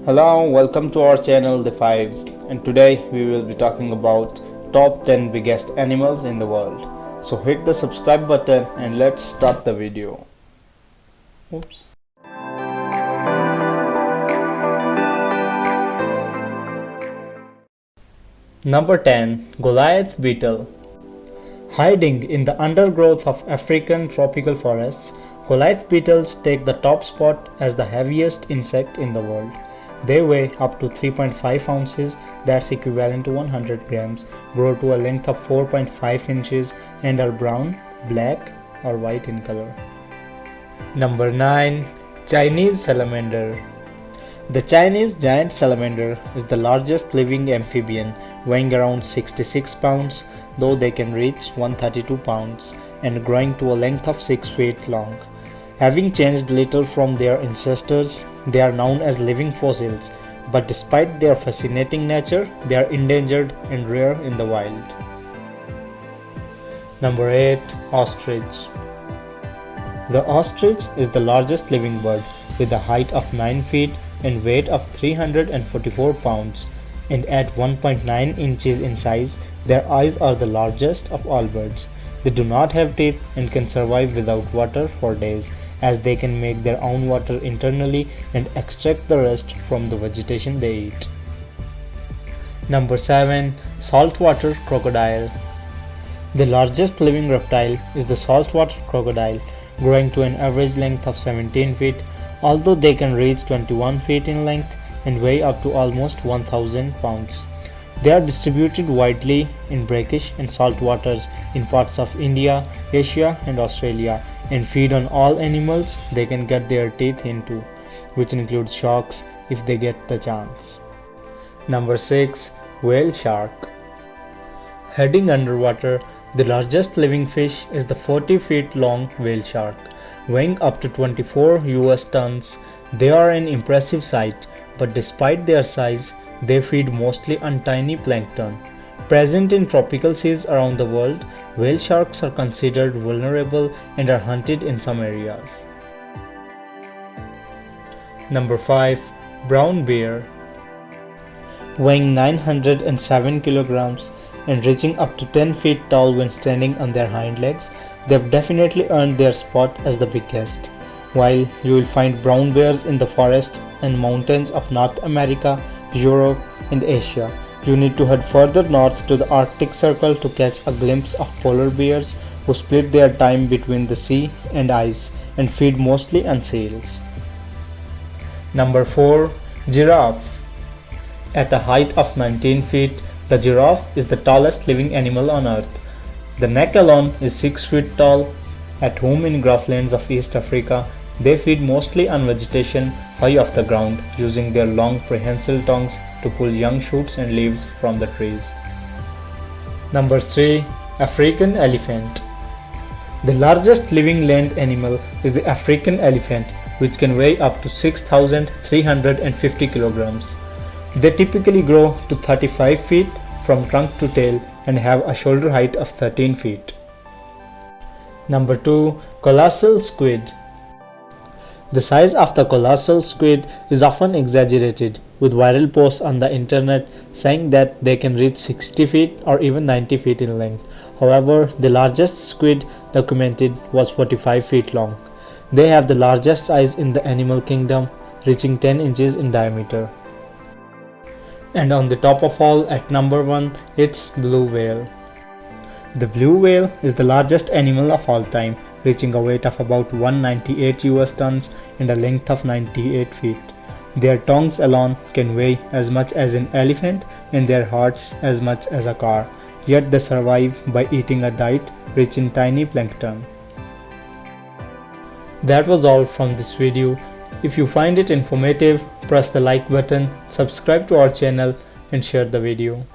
Hello, welcome to our channel The Fives, and today we will be talking about top 10 biggest animals in the world. So hit the subscribe button and let's start the video. Oops. Number 10. Goliath Beetle. Hiding in the undergrowth of African tropical forests, Goliath beetles take the top spot as the heaviest insect in the world. They weigh up to 3.5 ounces, that's equivalent to 100 grams, grow to a length of 4.5 inches, and are brown, black, or white in color. Number 9. Chinese Salamander. The Chinese giant salamander is the largest living amphibian, weighing around 66 pounds, though they can reach 132 pounds, and growing to a length of 6 feet long. Having changed little from their ancestors, they are known as living fossils, but despite their fascinating nature, they are endangered and rare in the wild. Number 8. Ostrich. The ostrich is the largest living bird, with a height of 9 feet and weight of 344 pounds, and at 1.9 inches in size, their eyes are the largest of all birds. They do not have teeth and can survive without water for days, as they can make their own water internally and extract the rest from the vegetation they eat. Number 7. Saltwater Crocodile. The largest living reptile is the saltwater crocodile, growing to an average length of 17 feet, although they can reach 21 feet in length and weigh up to almost 1000 pounds. They are distributed widely in brackish and salt waters in parts of India, Asia, and Australia, and feed on all animals they can get their teeth into, which includes sharks if they get the chance. Number 6. Whale Shark. Heading underwater, the largest living fish is the 40 feet long whale shark, weighing up to 24 US tons. They are an impressive sight, but despite their size, they feed mostly on tiny plankton. Present in tropical seas around the world, whale sharks are considered vulnerable and are hunted in some areas. Number 5. Brown bear. Weighing 907 kilograms and reaching up to 10 feet tall when standing on their hind legs, they've definitely earned their spot as the biggest. While you will find brown bears in the forests and mountains of North America, Europe, and Asia, you need to head further north to the Arctic Circle to catch a glimpse of polar bears who split their time between the sea and ice and feed mostly on seals. Number 4. Giraffe. At a height of 19 feet, the giraffe is the tallest living animal on earth. The neck alone is 6 feet tall. At home in grasslands of East Africa, they feed mostly on vegetation high off the ground, using their long prehensile tongues to pull young shoots and leaves from the trees. Number 3. African Elephant. The largest living land animal is the African elephant, which can weigh up to 6,350 kilograms. They typically grow to 35 feet from trunk to tail and have a shoulder height of 13 feet. Number 2. Colossal Squid. The size of the colossal squid is often exaggerated, with viral posts on the internet saying that they can reach 60 feet or even 90 feet in length. However, the largest squid documented was 45 feet long. They have the largest eyes in the animal kingdom, reaching 10 inches in diameter. And on the top of all, at number 1, it's blue whale. The blue whale is the largest animal of all time, reaching a weight of about 198 US tons and a length of 98 feet. Their tongues alone can weigh as much as an elephant and their hearts as much as a car, yet they survive by eating a diet rich in tiny plankton. That was all from this video. If you find it informative, press the like button, subscribe to our channel and share the video.